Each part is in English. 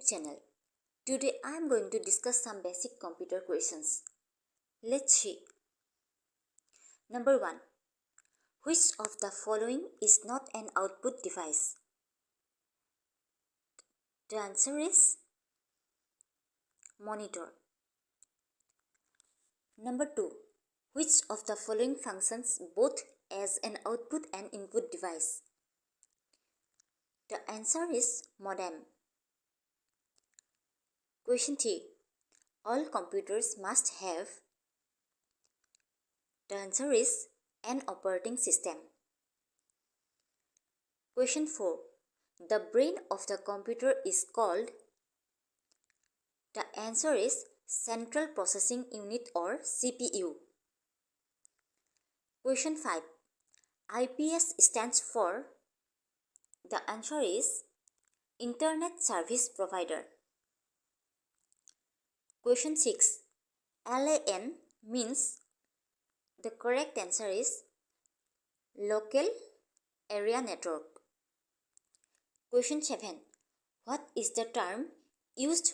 channel. Today I am going to discuss some basic computer questions. Let's see. Number 1. Which of the following is not an output device? The answer is monitor. Number 2. Which of the following functions both as an output and input device? The answer is modem. Question 3. All computers must have. The answer is an operating system. Question 4. The brain of the computer is called. The answer is Central Processing Unit or CPU. Question 5. IPS stands for. The answer is Internet Service Provider. Question 6. LAN means. The correct answer is Local Area Network. Question 7. What is the term used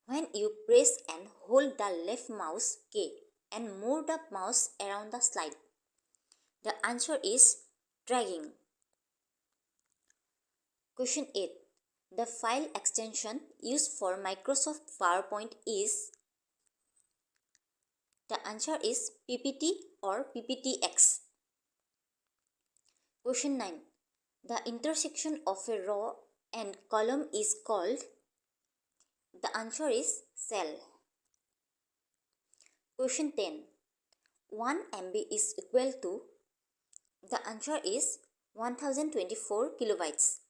when you press and hold the left mouse key and move the mouse around the slide? The answer is dragging. Question 8. The file extension used for Microsoft PowerPoint is. The answer is PPT or PPTX. Question 9. The intersection of a row and column is called. The answer is cell. Question 10. 1 MB is equal to. The answer is 1024 kilobytes.